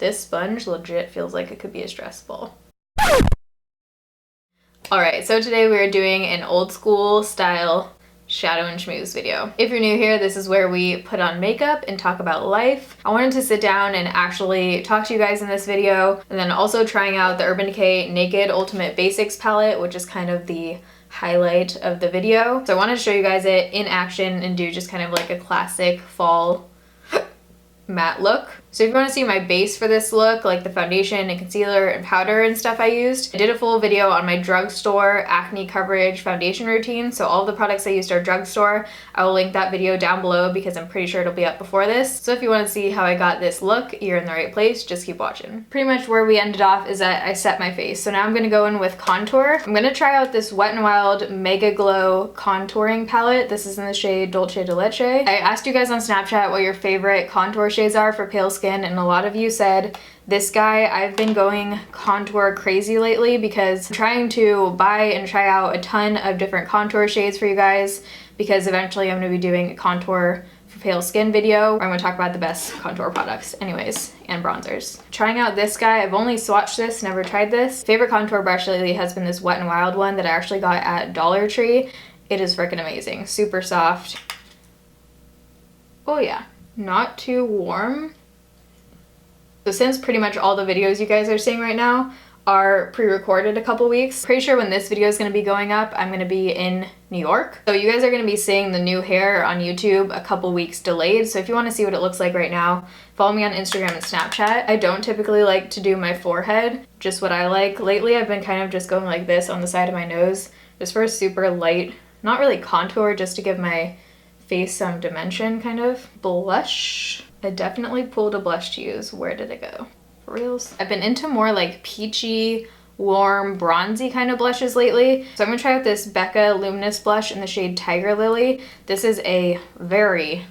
This sponge legit feels like it could be a stress ball. Alright, so today we are doing an old school style shadow and schmooze video. If you're new here, this is where we put on makeup and talk about life. I wanted to sit down and actually talk to you guys in this video, and then also trying out the Urban Decay Naked Ultimate Basics palette, which is kind of the highlight of the video. So I wanted to show you guys it in action and do just kind of like a classic fall matte look. So if you want to see my base for this look, like the foundation and concealer and powder and stuff I used, I did a full video on my drugstore acne coverage foundation routine. So all the products I used are drugstore. I will link that video down below because I'm pretty sure it'll be up before this. So if you want to see how I got this look, you're in the right place. Just keep watching. Pretty much where we ended off is that I set my face. So now I'm going to go in with contour. I'm going to try out this Wet n Wild Mega Glow contouring palette. This is in the shade Dulce de Leche. I asked you guys on Snapchat what your favorite contour shades are for pale skin, and a lot of you said this guy. I've been going contour crazy lately because I'm trying to buy and try out a ton of different contour shades for you guys, because eventually I'm going to be doing a contour for pale skin video where I'm going to talk about the best contour products anyways, and bronzers. Trying out this guy, I've only swatched this, never tried this. Favorite contour brush lately has been this Wet n Wild one that I actually got at Dollar Tree. It is freaking amazing, super soft. Oh yeah, not too warm. So since pretty much all the videos you guys are seeing right now are pre-recorded a couple weeks, pretty sure when this video is going to be going up, I'm going to be in New York. So you guys are going to be seeing the new hair on YouTube a couple weeks delayed. So if you want to see what it looks like right now, follow me on Instagram and Snapchat. I don't typically like to do my forehead, just what I like. Lately I've been kind of just going like this on the side of my nose, just for a super light, not really contour, just to give my face some dimension kind of. Blush. I definitely pulled a blush to use. Where did it go? For reals? I've been into more like peachy, warm, bronzy kind of blushes lately. So I'm gonna try out this Becca Luminous blush in the shade Tiger Lily. This is a very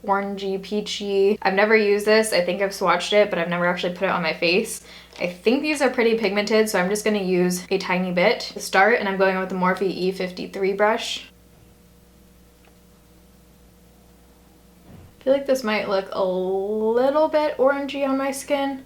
orangey, peachy. I've never used this. I think I've swatched it, but I've never actually put it on my face. I think these are pretty pigmented, so I'm just gonna use a tiny bit to start, and I'm going with the Morphe E53 brush. I feel like this might look a little bit orangey on my skin.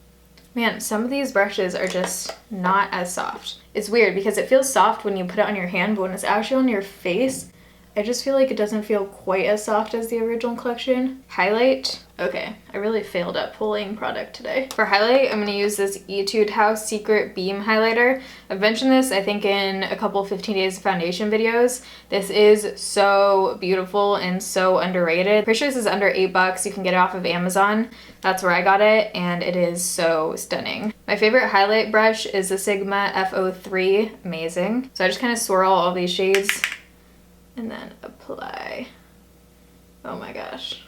Man, some of these brushes are just not as soft. It's weird because it feels soft when you put it on your hand, but when it's actually on your face, I just feel like it doesn't feel quite as soft as the original collection. Highlight. Okay, I really failed at pulling product today. For highlight, I'm going to use this Etude House Secret Beam Highlighter. I've mentioned this, I think, in a couple 15 Days of Foundation videos. This is so beautiful and so underrated. Pretty sure this is under $8. You can get it off of Amazon. That's where I got it, and it is so stunning. My favorite highlight brush is the Sigma F03. Amazing. So I just kind of swirl all these shades and then apply. Oh my gosh.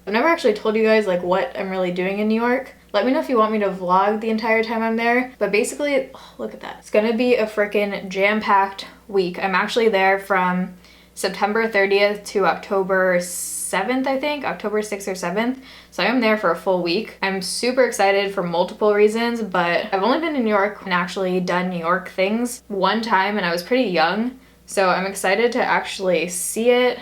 I've never actually told you guys like what I'm really doing in New York. Let me know if you want me to vlog the entire time I'm there. But basically, oh, look at that. It's gonna be a freaking jam-packed week. I'm actually there from September 30th to October 7th, I think, October 6th or 7th. So I'm there for a full week. I'm super excited for multiple reasons, but I've only been in New York and actually done New York things one time, and I was pretty young. So I'm excited to actually see it.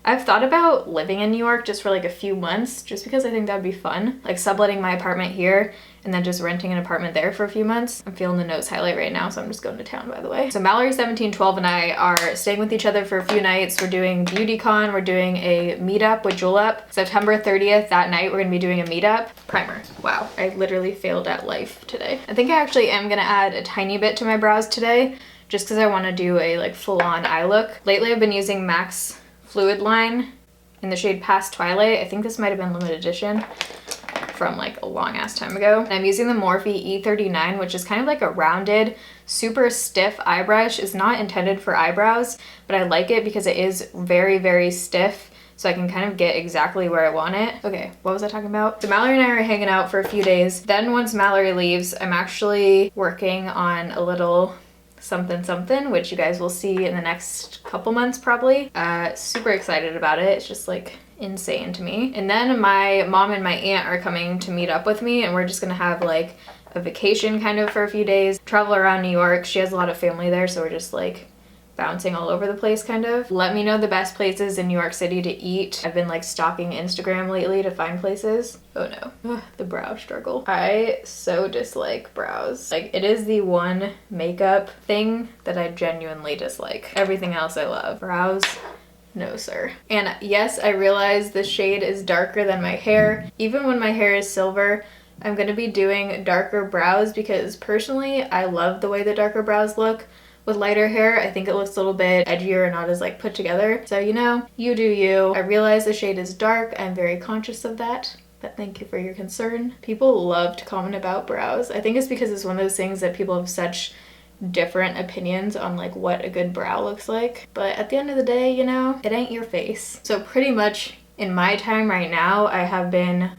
I've thought about living in New York just for like a few months, just because I think that'd be fun. Like subletting my apartment here and then just renting an apartment there for a few months. I'm feeling the nose highlight right now, so I'm just going to town, by the way. So Mallory1712 and I are staying with each other for a few nights. We're doing BeautyCon. We're doing a meetup with Julep. September 30th, that night, we're gonna be doing a meetup. Primer. Wow, I literally failed at life today. I think I actually am gonna add a tiny bit to my brows today, just because I want to do a like full-on eye look. Lately I've been using MAC's Fluid Line in the shade Past Twilight. I think this might have been limited edition from like a long ass time ago. And I'm using the Morphe E39, which is kind of like a rounded, super stiff eye brush. It's not intended for eyebrows, but I like it because it is very, very stiff, so I can kind of get exactly where I want it. Okay, what was I talking about? So Mallory and I are hanging out for a few days. Then once Mallory leaves, I'm actually working on a little something, which you guys will see in the next couple months probably. Super excited about it. It's just like insane to me. And then my mom and my aunt are coming to meet up with me, and we're just gonna have like a vacation kind of for a few days, travel around New York. She has a lot of family there, so we're just like bouncing all over the place kind of. Let me know the best places in New York City to eat. I've been like stalking Instagram lately to find places. Oh no. Ugh, the brow struggle. I so dislike brows. Like, it is the one makeup thing that I genuinely dislike. Everything else I love. Brows, no sir. And yes, I realize the shade is darker than my hair. Even when my hair is silver, I'm gonna be doing darker brows because personally I love the way the darker brows look. With lighter hair, I think it looks a little bit edgier and not as like put together. So you know, you do you. I realize the shade is dark. I'm very conscious of that, but thank you for your concern. People love to comment about brows. I think it's because it's one of those things that people have such different opinions on like what a good brow looks like. But at the end of the day, you know, it ain't your face. So pretty much in my time right now, I have been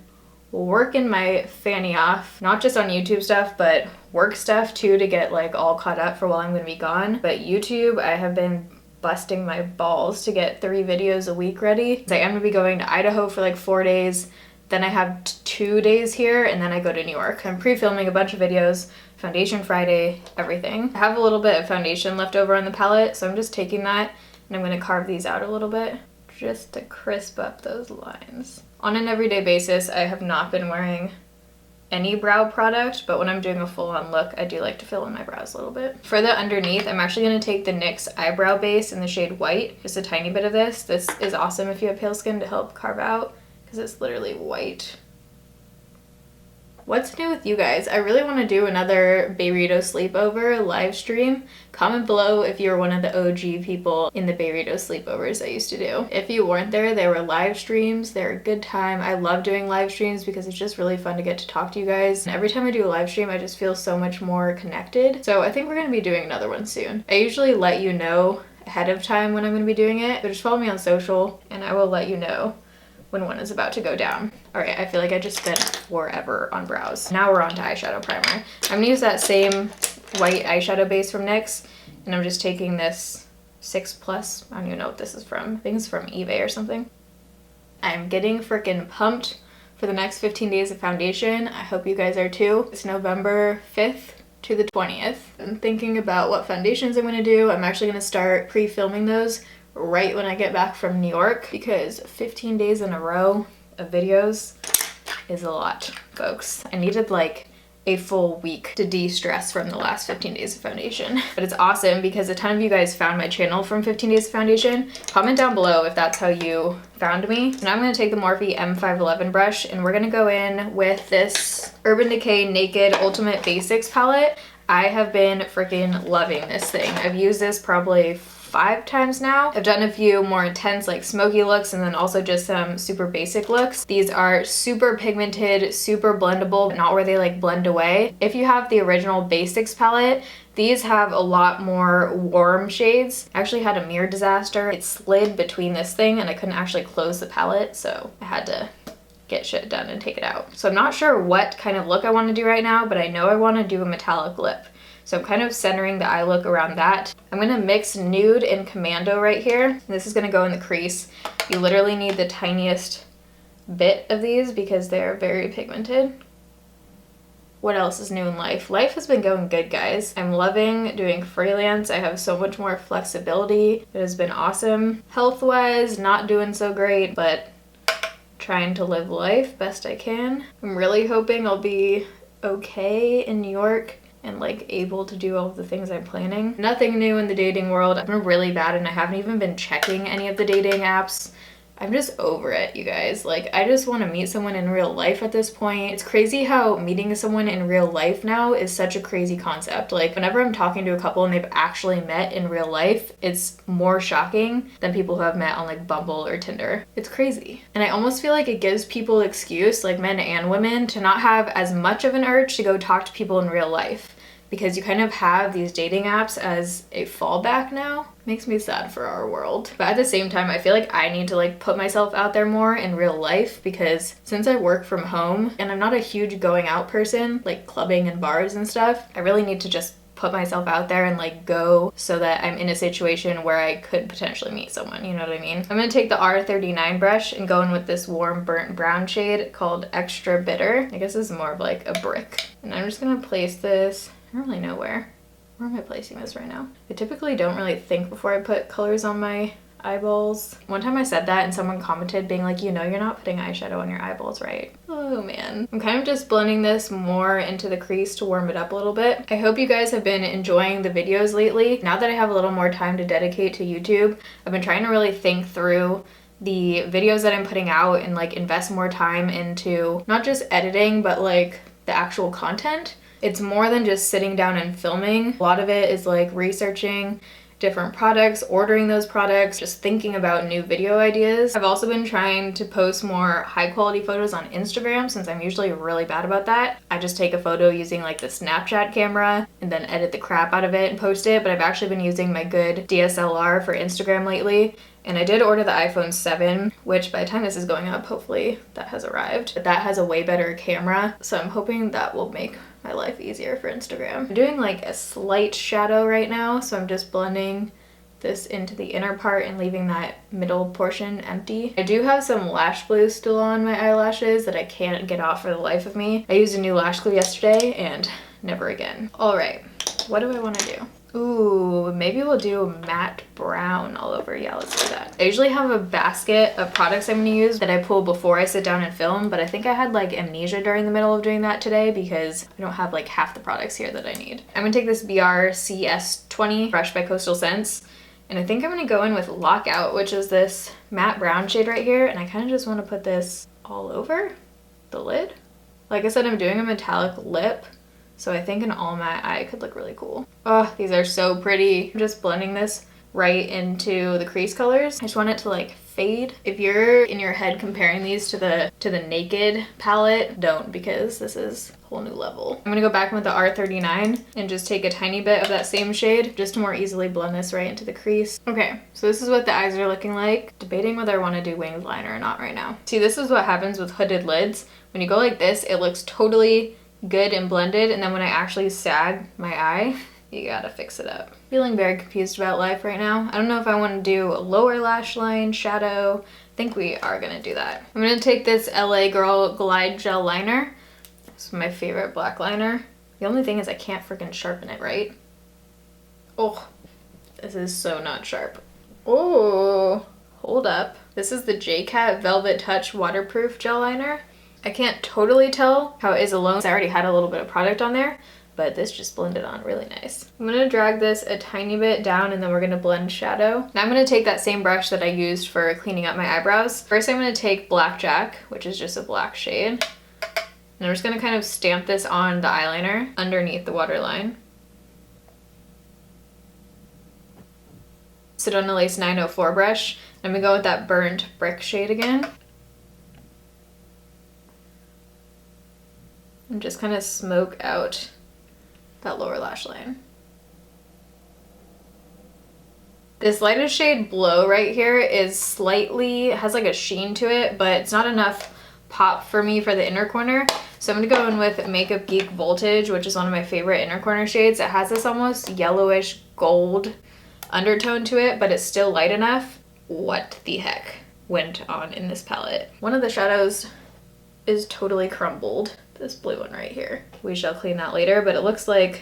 working my fanny off, not just on YouTube stuff, but work stuff too, to get like all caught up for while I'm gonna be gone. But YouTube, I have been busting my balls to get 3 videos a week ready. I am gonna be going to Idaho for like 4 days, then I have 2 days here, and then I go to New York. I'm pre-filming a bunch of videos, foundation Friday, everything. I have a little bit of foundation left over on the palette, so I'm just taking that and I'm gonna carve these out a little bit just to crisp up those lines. On an everyday basis, I have not been wearing any brow product, but when I'm doing a full-on look, I do like to fill in my brows a little bit. For the underneath, I'm actually going to take the NYX eyebrow base in the shade white, just a tiny bit of this. This is awesome if you have pale skin to help carve out, because it's literally white. What's new with you guys? I really want to do another Beirito sleepover live stream. Comment below if you're one of the OG people in the Beirito sleepovers I used to do. If you weren't there, they were live streams. They're a good time. I love doing live streams because it's just really fun to get to talk to you guys. And every time I do a live stream, I just feel so much more connected. So I think we're going to be doing another one soon. I usually let you know ahead of time when I'm going to be doing it, but just follow me on social and I will let you know when one is about to go down. All right, I feel like I just spent forever on brows. Now we're on to eyeshadow primer. I'm gonna use that same white eyeshadow base from NYX, and I'm just taking this 6+. I don't even know what this is from. I think it's from eBay or something. I'm getting freaking pumped for the next 15 days of foundation. I hope you guys are too. It's November 5th to the 20th. I'm thinking about what foundations I'm gonna do. I'm actually gonna start pre-filming those right when I get back from New York, because 15 days in a row of videos is a lot, folks. I needed like a full week to de-stress from the last 15 days of foundation. But it's awesome because a ton of you guys found my channel from 15 days of foundation. Comment down below if that's how you found me. Now I'm going to take the Morphe M511 brush and we're going to go in with this Urban Decay Naked Ultimate Basics palette. I have been freaking loving this thing. I've used this probably 5 times now. I've done a few more intense like smoky looks and then also just some super basic looks. These are super pigmented, super blendable, but not where they like blend away. If you have the original basics palette, these have a lot more warm shades. I actually had a mirror disaster. It slid between this thing and I couldn't actually close the palette, so I had to get shit done and take it out. So I'm not sure what kind of look I want to do right now, but I know I want to do a metallic lip. So I'm kind of centering the eye look around that. I'm gonna mix Nude and Commando right here. This is gonna go in the crease. You literally need the tiniest bit of these because they're very pigmented. What else is new in life? Life has been going good, guys. I'm loving doing freelance. I have so much more flexibility. It has been awesome. Health-wise, not doing so great, but trying to live life best I can. I'm really hoping I'll be okay in New York and like able to do all of the things I'm planning. Nothing new in the dating world. I've been really bad and I haven't even been checking any of the dating apps. I'm just over it, you guys. Like, I just want to meet someone in real life at this point. It's crazy how meeting someone in real life now is such a crazy concept. Like, whenever I'm talking to a couple and they've actually met in real life, it's more shocking than people who have met on like Bumble or Tinder. It's crazy. And I almost feel like it gives people excuse, like men and women, to not have as much of an urge to go talk to people in real life, because you kind of have these dating apps as a fallback now. Makes me sad for our world. But at the same time, I feel like I need to like put myself out there more in real life, because since I work from home and I'm not a huge going out person, like clubbing and bars and stuff, I really need to just put myself out there and like go so that I'm in a situation where I could potentially meet someone, you know what I mean? I'm gonna take the R39 brush and go in with this warm burnt brown shade called Extra Bitter. I guess this is more of like a brick. And I'm just gonna place this, I don't really know where. Where am I placing this right now? I typically don't really think before I put colors on my eyeballs. One time I said that and someone commented being like, you know, you're not putting eyeshadow on your eyeballs, right? Oh man. I'm kind of just blending this more into the crease to warm it up a little bit. I hope you guys have been enjoying the videos lately. Now that I have a little more time to dedicate to YouTube, I've been trying to really think through the videos that I'm putting out and like invest more time into not just editing, but like the actual content. It's more than just sitting down and filming. A lot of it is like researching different products, ordering those products, just thinking about new video ideas. I've also been trying to post more high quality photos on Instagram since I'm usually really bad about that. I just take a photo using like the Snapchat camera and then edit the crap out of it and post it, but I've actually been using my good DSLR for Instagram lately. And I did order the iPhone 7, which by the time this is going up, hopefully that has arrived. But that has a way better camera, so I'm hoping that will make my life easier for Instagram. I'm doing like a slight shadow right now, so I'm just blending this into the inner part and leaving that middle portion empty. I do have some lash glue still on my eyelashes that I can't get off for the life of me. I used a new lash glue yesterday and never again. All right, what do I want to do? Ooh, maybe we'll do a matte brown all over. Yeah, let's do that. I usually have a basket of products I'm gonna use that I pull before I sit down and film, but I think I had like amnesia during the middle of doing that today because I don't have like half the products here that I need. I'm gonna take this BRCS20 brush by Coastal Scents, and I think I'm gonna go in with Lockout, which is this matte brown shade right here, and I kind of just want to put this all over the lid. Like I said, I'm doing a metallic lip, so I think an all matte eye could look really cool. Oh, these are so pretty. I'm just blending this right into the crease colors. I just want it to like fade. If you're in your head comparing these to the Naked palette, don't, because this is a whole new level. I'm gonna go back in with the R39 and just take a tiny bit of that same shade just to more easily blend this right into the crease. Okay, so this is what the eyes are looking like. Debating whether I want to do winged liner or not right now. See, this is what happens with hooded lids. When you go like this, it looks totally good and blended, and then when I actually sag my eye, you gotta fix it up. Feeling very confused about life right now. I don't know if I want to do a lower lash line, shadow. I think we are gonna do that. I'm gonna take this LA Girl Glide Gel Liner. It's my favorite black liner. The only thing is I can't freaking sharpen it, right? Oh, this is so not sharp. Oh, hold up. This is the JCat Velvet Touch Waterproof Gel Liner. I can't totally tell how it is alone because I already had a little bit of product on there, but this just blended on really nice. I'm gonna drag this a tiny bit down and then we're gonna blend shadow. Now I'm gonna take that same brush that I used for cleaning up my eyebrows. First I'm gonna take Blackjack, which is just a black shade. And I'm just gonna kind of stamp this on the eyeliner underneath the waterline. Sit on a Lace 904 brush. I'm gonna go with that Burnt Brick shade again. And just kind of smoke out that lower lash line. This lightest shade Blow right here is slightly, has like a sheen to it, but it's not enough pop for me for the inner corner. So I'm gonna go in with Makeup Geek Voltage, which is one of my favorite inner corner shades. It has this almost yellowish gold undertone to it, but it's still light enough. What the heck went on in this palette? One of the shadows is totally crumbled. This blue one right here. We shall clean that later, but it looks like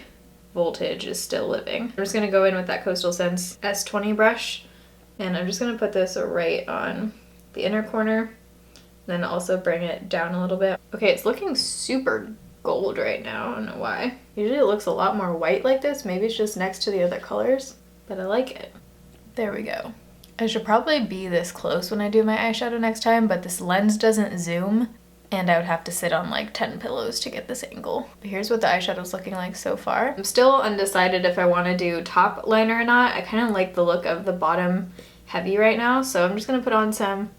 Voltage is still living. I'm just gonna go in with that Coastal Scents S20 brush, and I'm just gonna put this right on the inner corner, then also bring it down a little bit. Okay, it's looking super gold right now. I don't know why. Usually it looks a lot more white like this. Maybe it's just next to the other colors, but I like it. There we go. I should probably be this close when I do my eyeshadow next time, but this lens doesn't zoom, and I would have to sit on like 10 pillows to get this angle. But here's what the eyeshadow's looking like so far. I'm still undecided if I want to do top liner or not. I kind of like the look of the bottom heavy right now, so I'm just gonna put on some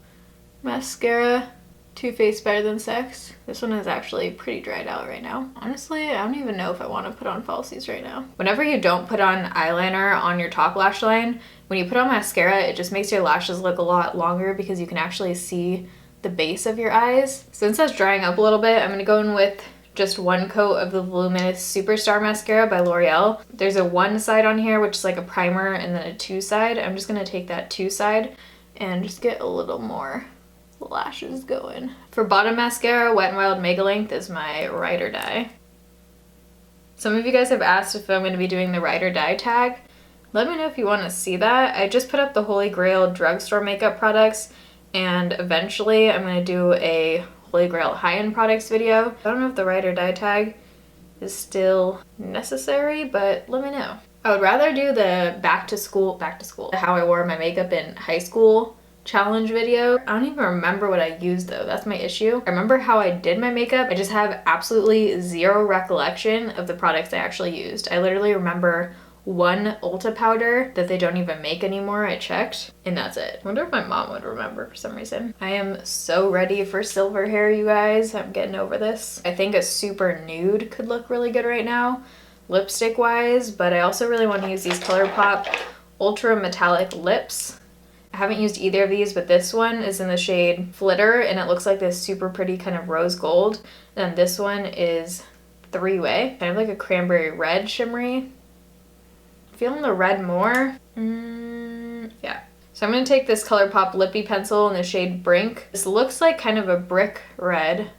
mascara. Too Faced Better Than Sex. This one is actually pretty dried out right now. Honestly, I don't even know if I want to put on falsies right now. Whenever you don't put on eyeliner on your top lash line, when you put on mascara, it just makes your lashes look a lot longer because you can actually see the base of your eyes. Since that's drying up a little bit, I'm gonna go in with just one coat of the Voluminous Superstar Mascara by L'Oreal. There's a one side on here, which is like a primer, and then a two side. I'm just gonna take that two side and just get a little more lashes going. For bottom mascara, Wet n Wild Mega Length is my ride or die. Some of you guys have asked if I'm going to be doing the ride or die tag. Let me know if you want to see that. I just put up the Holy Grail drugstore makeup products, and eventually I'm going to do a Holy Grail high-end products video. I don't know if the ride or die tag is still necessary, but let me know. I would rather do the back to school, how I wore my makeup in high school challenge video. I don't even remember what I used though, that's my issue. I remember how I did my makeup, I just have absolutely zero recollection of the products I actually used. I literally remember one Ulta powder that they don't even make anymore, I checked, and that's it. I wonder if my mom would remember for some reason. I am so ready for silver hair, you guys. I'm getting over this. I think a super nude could look really good right now, lipstick wise, but I also really want to use these ColourPop Ultra Metallic Lips. I haven't used either of these, but this one is in the shade Flitter, and it looks like this super pretty kind of rose gold. And this one is Three-Way, kind of like a cranberry red shimmery. Feeling the red more. Yeah. So I'm going to take this ColourPop Lippy Pencil in the shade Brink. This looks like kind of a brick red.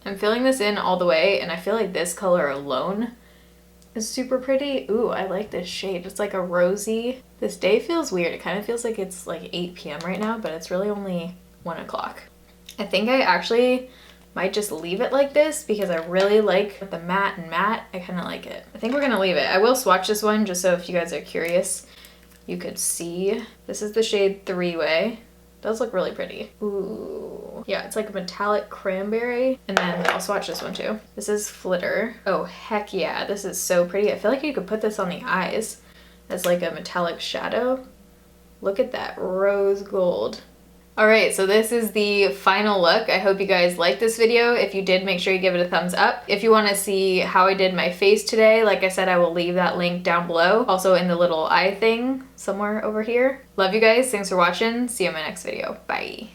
I'm filling this in all the way, and I feel like this color alone is super pretty. Ooh, I like this shade. It's like a rosy. This day feels weird. It kind of feels like it's like 8 p.m. right now, but it's really only 1 o'clock. I think I actually might just leave it like this because I really like the matte and matte. I kind of like it. I think we're gonna leave it. I will swatch this one just so if you guys are curious, you could see. This is the shade Three-Way. Does look really pretty. Ooh. Yeah, it's like a metallic cranberry. And then I'll swatch this one too. This is Flitter. Oh, heck yeah. This is so pretty. I feel like you could put this on the eyes as like a metallic shadow. Look at that rose gold. Alright, so this is the final look. I hope you guys liked this video. If you did, make sure you give it a thumbs up. If you want to see how I did my face today, like I said, I will leave that link down below. Also in the little eye thing somewhere over here. Love you guys. Thanks for watching. See you in my next video. Bye.